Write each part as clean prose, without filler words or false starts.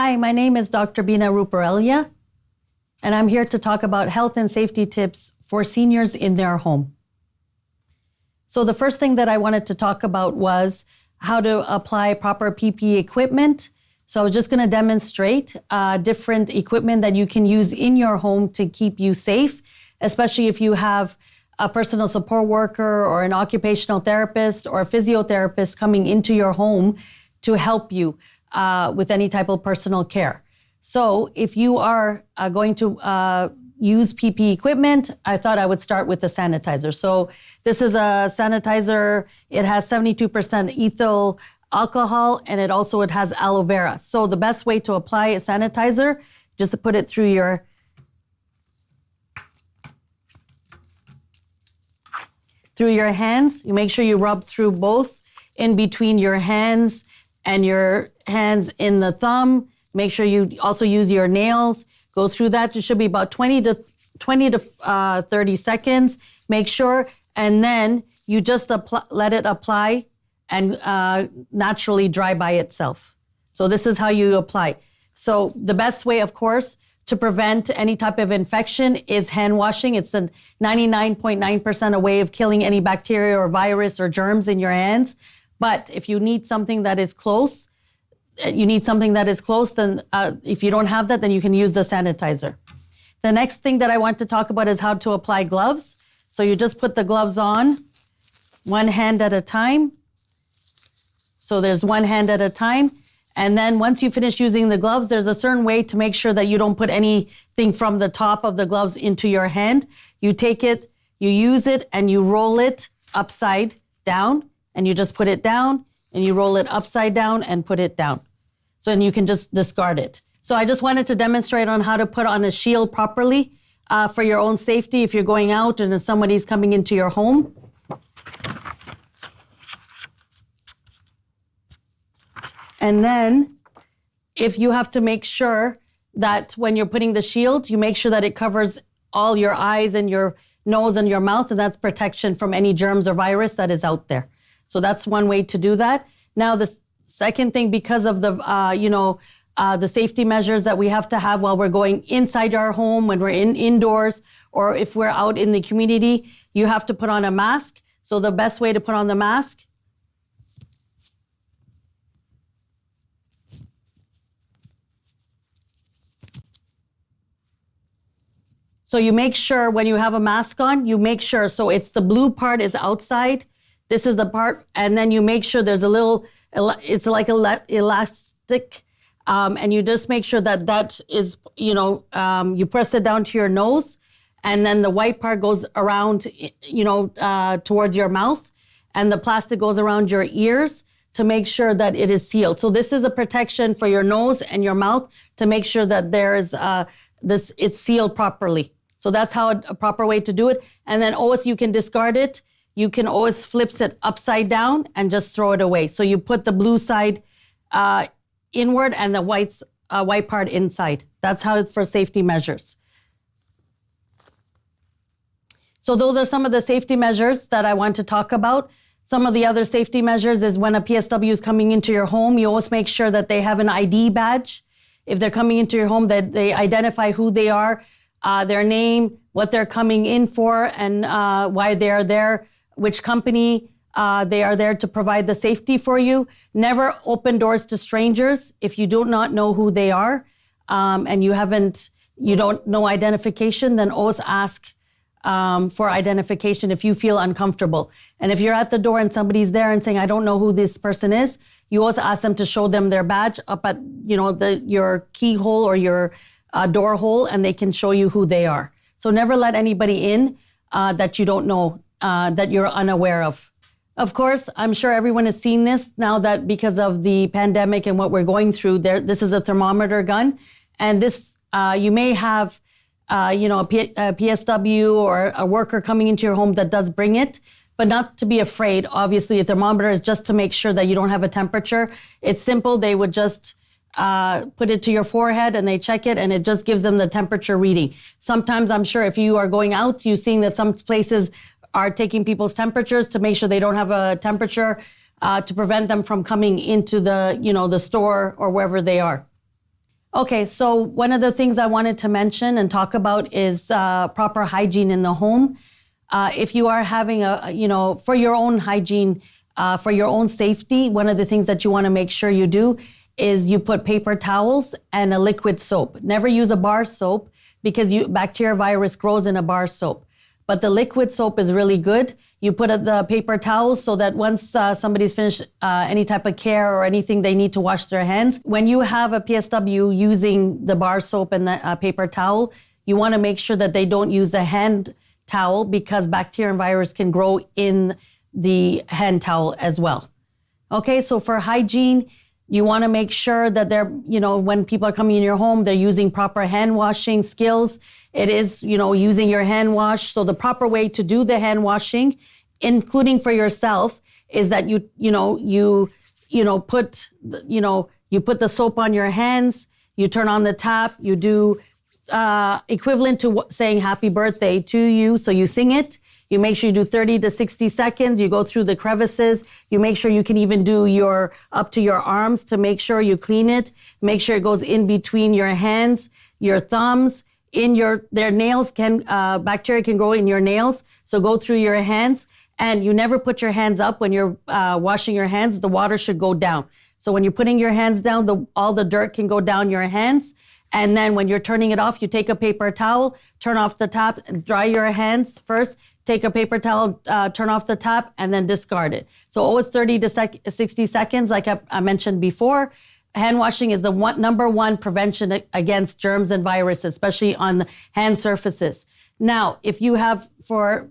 Hi, my name is Dr. Beena Ruparellia, and I'm here to talk about health and safety tips for seniors in their home. So the first thing that I wanted to talk about was how to apply proper PPE equipment. So I was just going to demonstrate different equipment that you can use in your home to keep you safe, especially if you have a personal support worker or an occupational therapist or a physiotherapist coming into your home to help you with any type of personal care. So if you are going to use PPE equipment, I thought I would start with the sanitizer. So this is a sanitizer. It has 72% ethyl alcohol, and it has aloe vera. So the best way to apply a sanitizer, just to put it through your hands. You make sure you rub through both in between your hands and your hands in the thumb. Make sure you also use your nails. Go through that. It should be about 20 to 30 seconds. Make sure, and then you just let it apply and naturally dry by itself. So this is how you apply. So the best way, of course, to prevent any type of infection is hand washing. It's a 99.9% a way of killing any bacteria or virus or germs in your hands. But if you need something that is close, then if you don't have that, then you can use the sanitizer. The next thing that I want to talk about is how to apply gloves. So you just put the gloves on, one hand at a time. So there's one hand at a time. And then once you finish using the gloves, there's a certain way to make sure that you don't put anything from the top of the gloves into your hand. You take it, you use it, and you roll it upside down, and you just put it down, and you roll it upside down and put it down. So, and you can just discard it. So I just wanted to demonstrate on how to put on a shield properly for your own safety if you're going out and if somebody's coming into your home. And then if you have to make sure that when you're putting the shield, you make sure that it covers all your eyes and your nose and your mouth, and that's protection from any germs or virus that is out there. So that's one way to do that. Now, the second thing, because of the safety measures that we have to have while we're going inside our home, when we're indoors, or if we're out in the community, you have to put on a mask. So the best way to put on the mask So you make sure when you have a mask on, you make sure, so it's the blue part is outside. This is the part, and then you make sure there's a little, it's like elastic, and you just make sure that is, you press it down to your nose, and then the white part goes around, towards your mouth, and the plastic goes around your ears to make sure that it is sealed. So this is a protection for your nose and your mouth to make sure that there's it's sealed properly. So that's how a proper way to do it. And then always you can discard it. You can always flip it upside down and just throw it away. So you put the blue side inward and the white part inside. That's how it's for safety measures. So those are some of the safety measures that I want to talk about. Some of the other safety measures is when a PSW is coming into your home, you always make sure that they have an ID badge. If they're coming into your home, that they identify who they are, their name, what they're coming in for, and why they're there, which company they are there to provide the safety for you. Never open doors to strangers if you do not know who they are, and you don't know identification, then always ask for identification if you feel uncomfortable. And if you're at the door and somebody's there and saying, I don't know who this person is, you also ask them to show them their badge up at, your keyhole or your door hole, and they can show you who they are. So never let anybody in that you don't know, that you're unaware of. Of course, I'm sure everyone has seen this now that because of the pandemic and what we're going through, this is a thermometer gun. And this, you may have, a PSW or a worker coming into your home that does bring it, but not to be afraid. Obviously, a thermometer is just to make sure that you don't have a temperature. It's simple. They would just put it to your forehead and they check it, and it just gives them the temperature reading. Sometimes I'm sure if you are going out, you're seeing that some places are taking people's temperatures to make sure they don't have a temperature to prevent them from coming into the store or wherever they are. Okay, so one of the things I wanted to mention and talk about is proper hygiene in the home. If you are having for your own hygiene, for your own safety, one of the things that you want to make sure you do is you put paper towels and a liquid soap. Never use a bar soap because bacteria virus grows in a bar soap. But the liquid soap is really good. You put the paper towels so that once somebody's finished any type of care or anything, they need to wash their hands. When you have a PSW using the bar soap and the paper towel, you want to make sure that they don't use the hand towel because bacteria and virus can grow in the hand towel as well. Okay, so for hygiene, you want to make sure that when people are coming in your home, they're using proper hand washing skills. It is, using your hand wash. So the proper way to do the hand washing, including for yourself, is that you put the soap on your hands, you turn on the tap, you do equivalent to saying happy birthday to you. So you sing it. You make sure you do 30 to 60 seconds. You go through the crevices. You make sure you can even do up to your arms to make sure you clean it. Make sure it goes in between your hands, your thumbs, their nails bacteria can grow in your nails. So go through your hands, and you never put your hands up when you're washing your hands. The water should go down. So when you're putting your hands down, all the dirt can go down your hands. And then when you're turning it off, you take a paper towel, turn off the tap, dry your hands first, take a paper towel, turn off the tap, and then discard it. So always 30 to 60 seconds, like I mentioned before. Hand washing is the number one prevention against germs and viruses, especially on the hand surfaces. Now, if you have for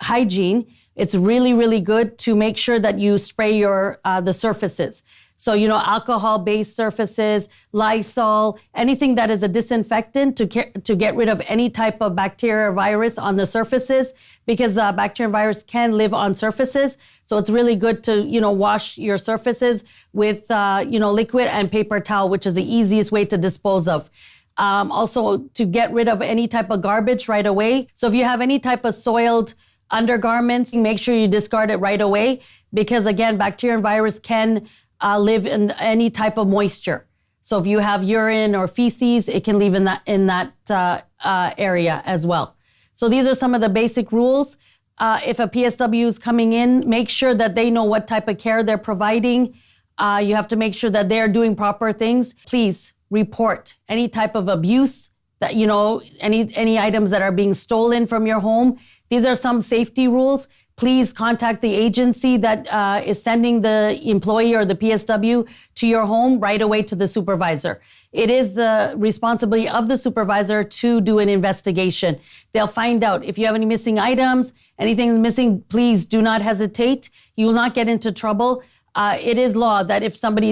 hygiene, it's really, really good to make sure that you spray the surfaces. So, alcohol-based surfaces, Lysol, anything that is a disinfectant to get rid of any type of bacteria or virus on the surfaces, because bacteria and virus can live on surfaces. So it's really good to, wash your surfaces with, liquid and paper towel, which is the easiest way to dispose of. Also, to get rid of any type of garbage right away. So if you have any type of soiled undergarments, make sure you discard it right away, because again, bacteria and virus can live in any type of moisture. So if you have urine or feces, it can live in that area as well. So these are some of the basic rules. If a PSW is coming in, make sure that they know what type of care they're providing. You have to make sure that they're doing proper things. Please report any type of abuse, that any items that are being stolen from your home. These are some safety rules. Please contact the agency that is sending the employee or the PSW to your home right away to the supervisor. It is the responsibility of the supervisor to do an investigation. They'll find out if you have any missing items, anything missing, please do not hesitate. You will not get into trouble. It is law that if something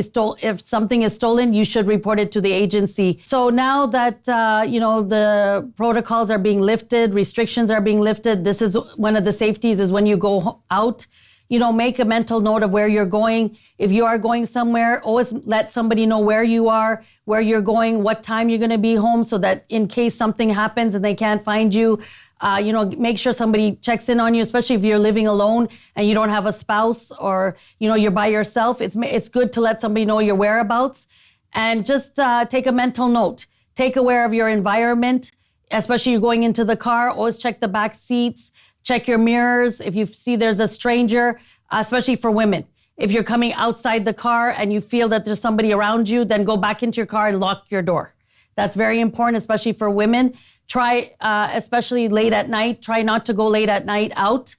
is stolen, you should report it to the agency. So now that, the protocols are being lifted, restrictions are being lifted, this is one of the safeties is when you go out, make a mental note of where you're going. If you are going somewhere, always let somebody know where you are, where you're going, what time you're going to be home, so that in case something happens and they can't find you, make sure somebody checks in on you, especially if you're living alone and you don't have a spouse or, you're by yourself. It's good to let somebody know your whereabouts, and just take a mental note. Take aware of your environment, especially you're going into the car. Always check the back seats, check your mirrors. If you see there's a stranger, especially for women, if you're coming outside the car and you feel that there's somebody around you, then go back into your car and lock your door. That's very important, especially for women. Try, especially late at night, try not to go late at night out.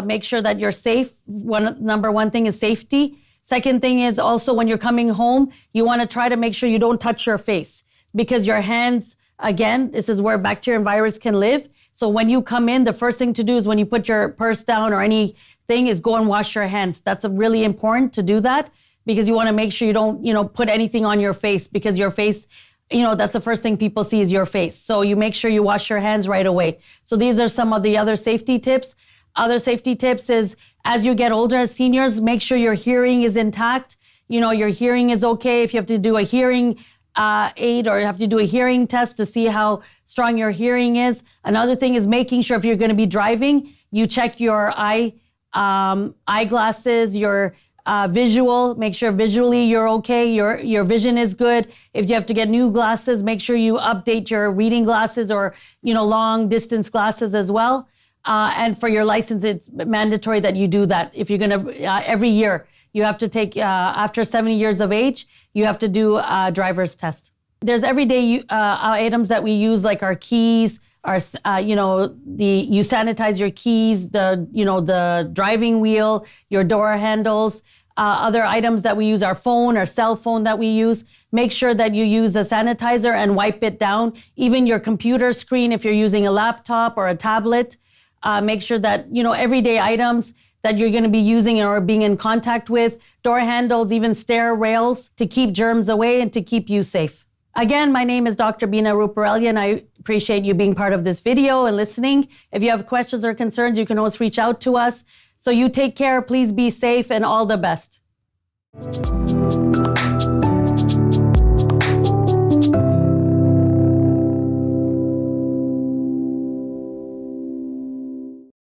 Make sure that you're safe. Number one thing is safety. Second thing is also when you're coming home, you want to try to make sure you don't touch your face, because your hands, again, this is where bacteria and virus can live. So when you come in, the first thing to do is when you put your purse down or anything is go and wash your hands. That's really important to do that, because you want to make sure you don't, put anything on your face, because your face, that's the first thing people see is your face. So you make sure you wash your hands right away. So these are some of the other safety tips. Other safety tips is as you get older, as seniors, make sure your hearing is intact. Your hearing is okay. If you have to do a hearing aid or you have to do a hearing test to see how strong your hearing is. Another thing is making sure if you're going to be driving, you check your eyeglasses, your Visual, make sure visually you're okay, your vision is good. If you have to get new glasses, make sure you update your reading glasses or, long distance glasses as well. And for your license, it's mandatory that you do that. If you're gonna, every year, you have to take, after 70 years of age, you have to do a driver's test. There's everyday items that we use, like our keys, you sanitize your keys, the driving wheel, your door handles, other items that we use, our phone, our cell phone that we use. Make sure that you use the sanitizer and wipe it down. Even your computer screen, if you're using a laptop or a tablet, make sure that, everyday items that you're going to be using or being in contact with, door handles, even stair rails, to keep germs away and to keep you safe. Again, my name is Dr. Beena Ruparellia, and I appreciate you being part of this video and listening. If you have questions or concerns, you can always reach out to us. So you take care, please be safe, and all the best.